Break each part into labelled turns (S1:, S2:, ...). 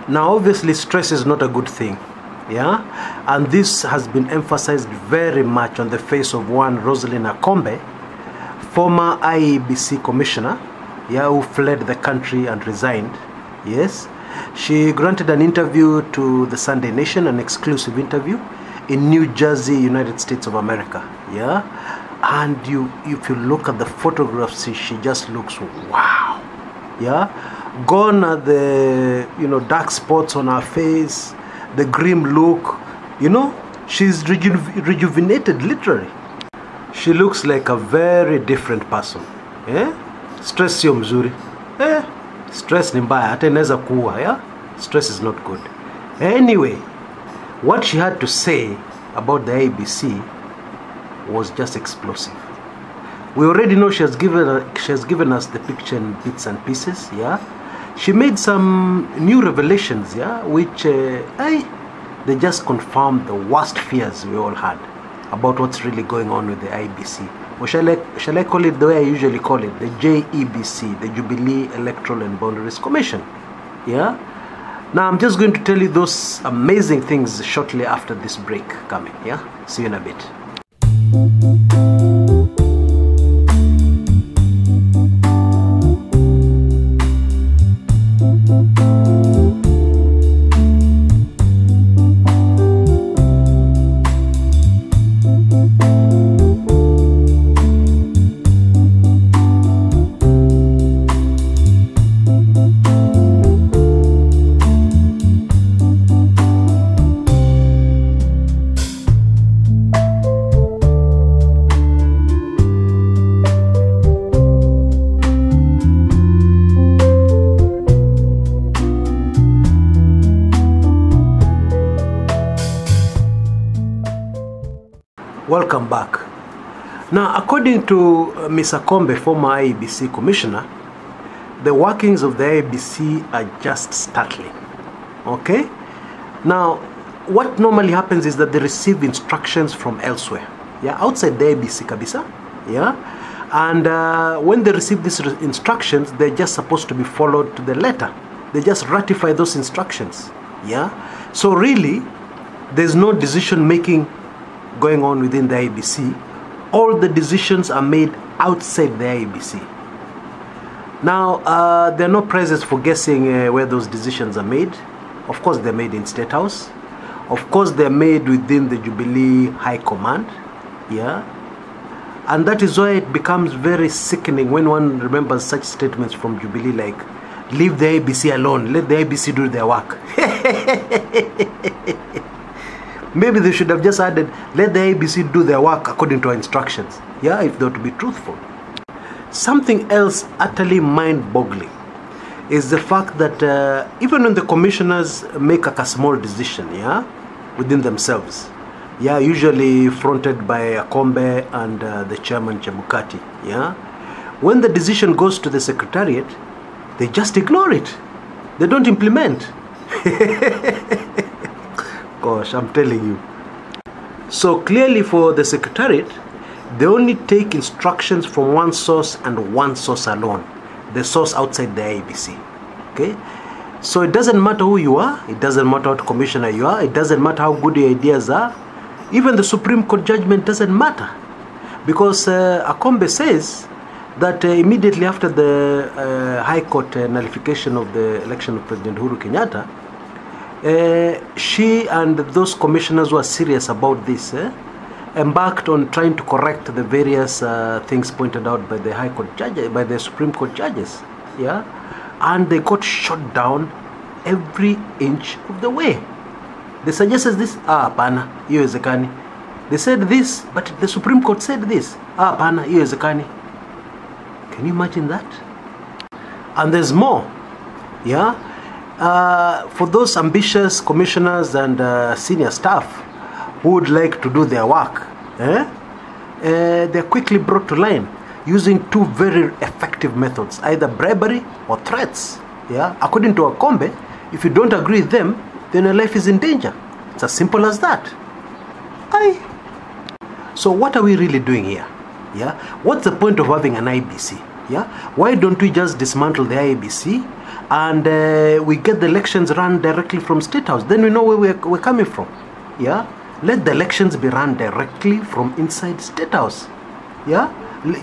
S1: Now, obviously, stress is not a good thing, yeah, and this has been emphasized very much on the face of one Roslyne Akombe, former IEBC commissioner, yeah, who fled the country and resigned. Yes, she granted an interview to the Sunday Nation, an exclusive interview in New Jersey, United States of America. Yeah, and if you look at the photographs, she just looks wow. Yeah, gone are the dark spots on her face, the grim look. She's rejuvenated literally. She looks like a very different person. Stress sio mzuri. Stress ni mbaya, hata inaweza kuua. Yeah, stress is not good. Anyway, what she had to say about the IEBC was just explosive. We already know she has given us the picture in bits and pieces. Yeah, she made some new revelations. Yeah, which they just confirmed the worst fears we all had about what's really going on with the IEBC. Or shall I call it the way I usually call it, the JEBC, the Jubilee Electoral and Boundaries Commission. Yeah. Now I'm just going to tell you those amazing things shortly after this break coming. Yeah. See you in a bit. Welcome back. Now, according to Ms. Akombe, former IEBC commissioner, the workings of the IEBC are just startling. Okay? Now, what normally happens is that they receive instructions from elsewhere. Yeah, outside the IEBC kabisa. Yeah? And when they receive these instructions, they're just supposed to be followed to the letter. They just ratify those instructions. Yeah? So really, there's no decision making going on within the IEBC. All the decisions are made outside the IEBC. Now, there are no prizes for guessing where those decisions are made. Of course, they're made in State House. Of course, they're made within the Jubilee High Command. Yeah. And that is why it becomes very sickening when one remembers such statements from Jubilee like, leave the IEBC alone, let the IEBC do their work. Maybe they should have just added, let the IEBC do their work according to our instructions. Yeah, if they were to be truthful. Something else utterly mind-boggling is the fact that even when the commissioners make a small decision, yeah, within themselves, yeah, usually fronted by Akombe and the chairman Chebukati, yeah, when the decision goes to the secretariat, they just ignore it. They don't implement. Gosh, I'm telling you. So clearly for the secretariat, they only take instructions from one source and one source alone. The source outside the IEBC. Okay? So it doesn't matter who you are. It doesn't matter what commissioner you are. It doesn't matter how good your ideas are. Even the Supreme Court judgment doesn't matter. Because Akombe says that immediately after the High Court nullification of the election of President Uhuru Kenyatta, she and those commissioners who are serious about this embarked on trying to correct the various things pointed out by the High Court judges, by the Supreme Court judges, yeah, and they got shot down every inch of the way. They suggested this, pana, hiyo haiwezekani. They said this, but the Supreme Court said this, pana, hiyo haiwezekani. Can you imagine that? And there's more, yeah. For those ambitious commissioners and senior staff who would like to do their work, they're quickly brought to line using two very effective methods, either bribery or threats. Yeah? According to Akombe, if you don't agree with them, then your life is in danger. It's as simple as that. So what are we really doing here? Yeah? What's the point of having an IEBC? Yeah, why don't we just dismantle the IEBC and we get the elections run directly from State House? Then we know where we're coming from. Yeah, let the elections be run directly from inside State House. Yeah,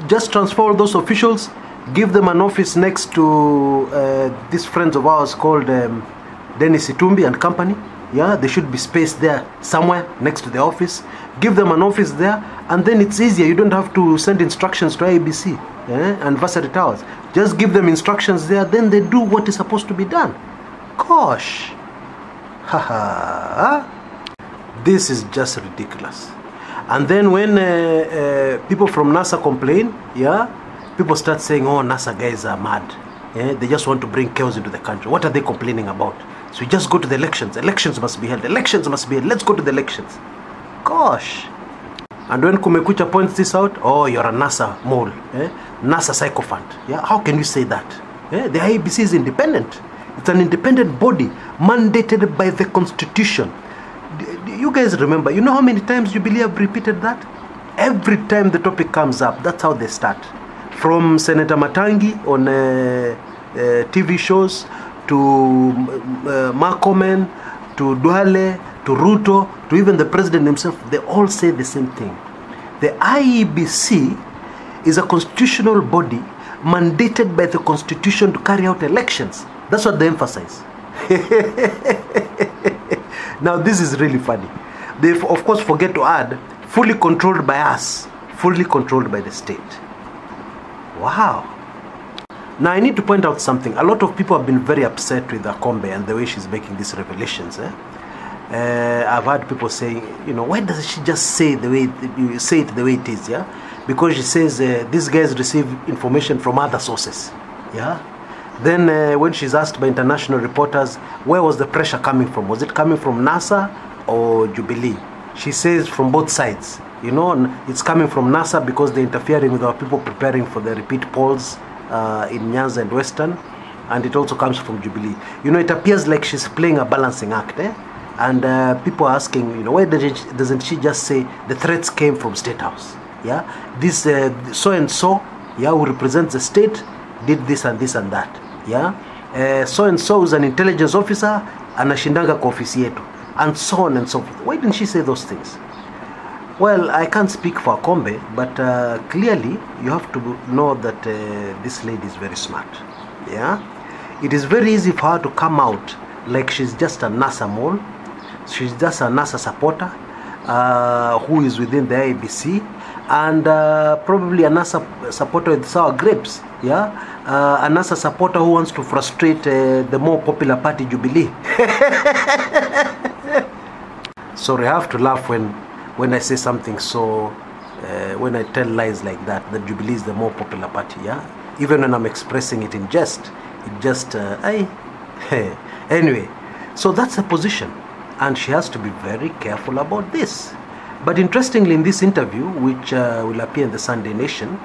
S1: just transfer those officials, give them an office next to these friends of ours called Dennis Itumbi and company. Yeah, they should be spaced there somewhere next to the office. Give them an office there, and then it's easier. You don't have to send instructions to IEBC and Vassary Towers. Just give them instructions there, then they do what is supposed to be done. Gosh. Haha. This is just ridiculous. And then when people from NASA complain, yeah, people start saying, oh, NASA guys are mad. Yeah? They just want to bring chaos into the country. What are they complaining about? So we just go to the elections. Elections must be held. Elections must be held. Let's go to the elections. Gosh. And when Kumekucha points this out, oh, you're a NASA mole. NASA sycophant. Yeah? How can you say that? The IEBC is independent. It's an independent body mandated by the Constitution. You guys remember, you know how many times Jubilee have repeated that? Every time the topic comes up, that's how they start. From Senator Matangi on TV shows, to Markomen, to Duale, to Ruto, to even the president himself, they all say the same thing. The IEBC is a constitutional body mandated by the Constitution to carry out elections. That's what they emphasize. Now, this is really funny. They, of course, forget to add, fully controlled by us, fully controlled by the state. Wow. Now, I need to point out something. A lot of people have been very upset with Akombe and the way she's making these revelations. I've heard people saying, you know, why doesn't she just say it the way it is? Yeah, because she says these guys receive information from other sources. Yeah. Then when she's asked by international reporters, where was the pressure coming from? Was it coming from NASA or Jubilee? She says from both sides. You know, it's coming from NASA because they're interfering with our people preparing for the repeat polls in Nyanza and Western, and it also comes from Jubilee. You know, it appears like she's playing a balancing act, and people are asking, you know, why doesn't she just say the threats came from State House? Yeah, this so and so, yeah, who represents the state did this and this and that. Yeah, so and so is an intelligence officer, anashindanga kwa ofisi yetu, and so on and so forth. Why didn't she say those things? Well, I can't speak for Akombe, but clearly you have to know that this lady is very smart. Yeah, it is very easy for her to come out like she's just a NASA mole. She's just a NASA supporter who is within the IEBC, and probably a NASA supporter with sour grapes. Yeah, a NASA supporter who wants to frustrate the more popular party, Jubilee. Sorry, I have to laugh when I say something so, when I tell lies like that Jubilee is the more popular party, yeah? Even when I'm expressing it in jest, it just, anyway, so that's the position, and she has to be very careful about this. But interestingly, in this interview, which will appear in the Sunday Nation,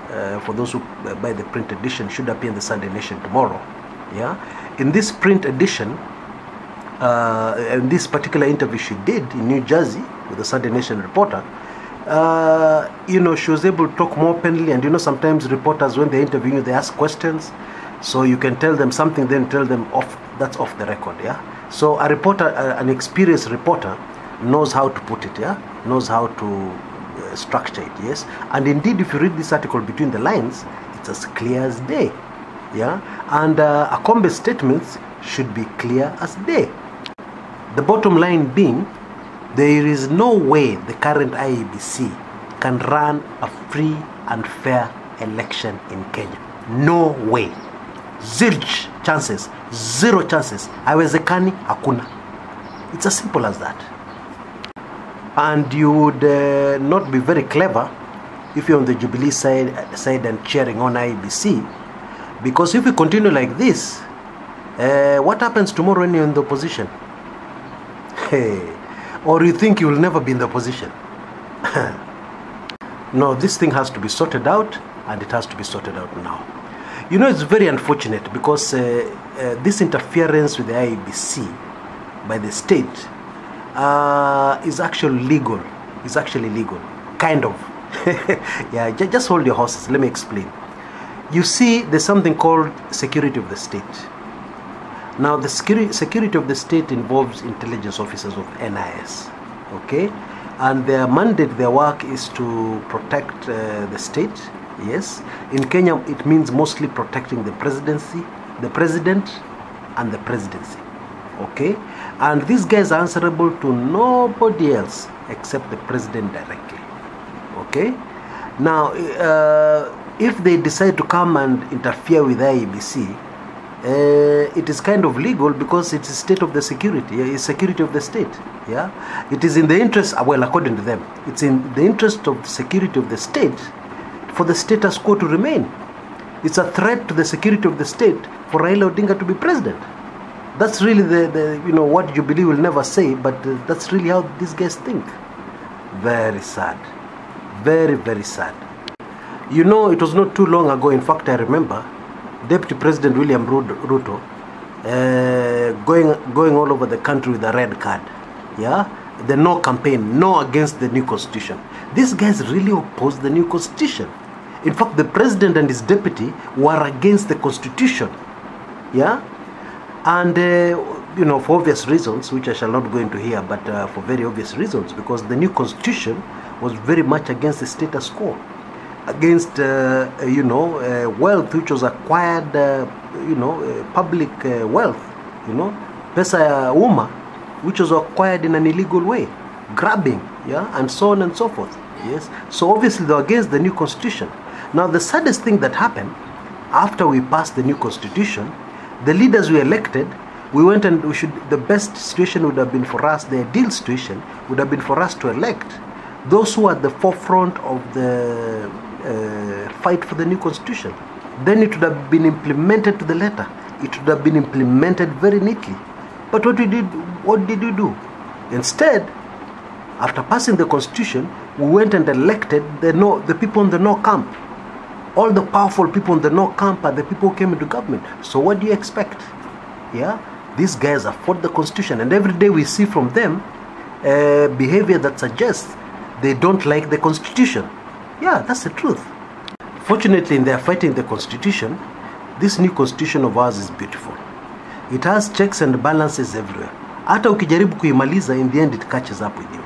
S1: for those who buy the print edition, should appear in the Sunday Nation tomorrow, yeah? In this print edition, in this particular interview she did in New Jersey with the Sunday Nation reporter, you know, she was able to talk more openly. And you know, sometimes reporters, when they interview you, they ask questions, so you can tell them something, then tell them that's off the record. Yeah, so a reporter, an experienced reporter, knows how to put it. Yeah, knows how to structure it. Yes, and indeed, if you read this article between the lines, it's as clear as day. Yeah, and Akombe's statements should be clear as day. The bottom line being, there is no way the current IEBC can run a free and fair election in Kenya. No way. Zero chances. Haiwezekani, hakuna. It's as simple as that. And you would not be very clever if you're on the Jubilee side and cheering on IEBC, because if we continue like this, what happens tomorrow when you're in the opposition? Hey, or you think you will never be in the opposition? No, this thing has to be sorted out, and it has to be sorted out now. You know, it's very unfortunate because this interference with the IEBC by the state is actually legal. It's actually legal, kind of. Yeah, just hold your horses. Let me explain. You see, there's something called security of the state. Now, the security of the state involves intelligence officers of NIS, okay? And their mandate, their work is to protect the state, yes. In Kenya, it means mostly protecting the presidency, the president, and the presidency, okay? And these guys are answerable to nobody else except the president directly, okay? Now, if they decide to come and interfere with IEBC, it is kind of legal because it is state of the security, it's security of the state, yeah. It is in the interest, well, according to them, it's in the interest of the security of the state for the status quo to remain. It's a threat to the security of the state for Raila Odinga to be president. That's really the you know, what Jubilee will never say, but that's really how these guys think. Very sad. Very, very sad. You know, it was not too long ago, in fact, I remember, Deputy President William Ruto going all over the country with a red card. Yeah? The no campaign, no against the new constitution. These guys really opposed the new constitution. In fact, the president and his deputy were against the constitution. Yeah? And, you know, for obvious reasons, which I shall not go into here, but for very obvious reasons, because the new constitution was very much against the status quo, against, you know, wealth which was acquired, you know, public wealth, you know, pesa ya umma, which was acquired in an illegal way, grabbing, yeah, and so on and so forth, yes. So obviously they were against the new constitution. Now the saddest thing that happened, after we passed the new constitution, the leaders we elected, we went and the best situation would have been for us, the ideal situation would have been for us to elect those who are at the forefront of the fight for the new constitution. Then it would have been implemented to the letter. It would have been implemented very neatly. But what did we do? Instead, after passing the constitution, we went and elected the people in the no camp. All the powerful people in the no camp are the people who came into government. So what do you expect? Yeah, these guys have fought the constitution, and every day we see from them behavior that suggests they don't like the constitution. Yeah, that's the truth. Fortunately, in their fighting the constitution, this new constitution of ours is beautiful. It has checks and balances everywhere. Hata ukijaribu kuimaliza, in the end it catches up with you.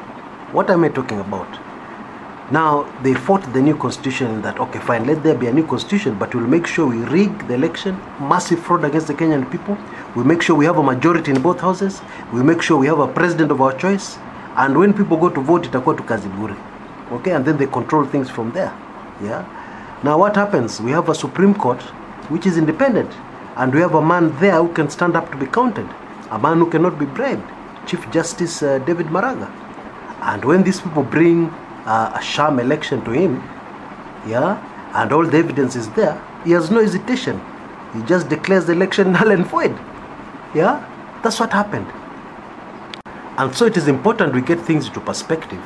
S1: What am I talking about? Now, they fought the new constitution that, okay, fine, let there be a new constitution, but we'll make sure we rig the election, massive fraud against the Kenyan people. We'll make sure we have a majority in both houses. We'll make sure we have a president of our choice. And when people go to vote, itakuwa tu kazi bure. Okay, and then they control things from there. Yeah. Now what happens? We have a Supreme Court which is independent, and we have a man there who can stand up to be counted, a man who cannot be bribed, Chief Justice David Maraga. And when these people bring a sham election to him, yeah, and all the evidence is there, he has no hesitation. He just declares the election null and void. Yeah, that's what happened. And so it is important we get things into perspective.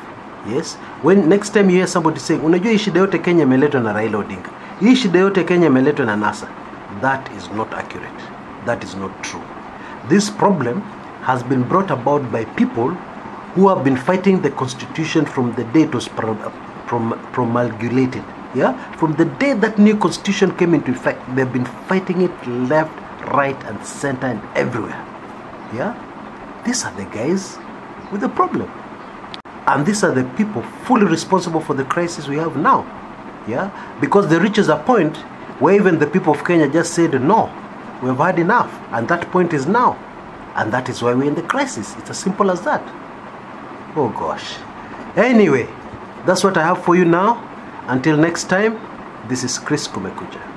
S1: Yes, when next time you hear somebody saying, unajua hii shida yote Kenya imeletwa na Raila Odinga, hii shida yote Kenya imeletwa na NASA, that is not accurate. That is not true. This problem has been brought about by people who have been fighting the constitution from the day it was promulgated. Yeah, from the day that new constitution came into effect, they've been fighting it left, right, and center, and everywhere. Yeah, these are the guys with the problem. And these are the people fully responsible for the crisis we have now. Yeah? Because there reaches a point where even the people of Kenya just said, no, we've had enough. And that point is now. And that is why we're in the crisis. It's as simple as that. Oh gosh. Anyway, that's what I have for you now. Until next time, this is Chris Kumekucha.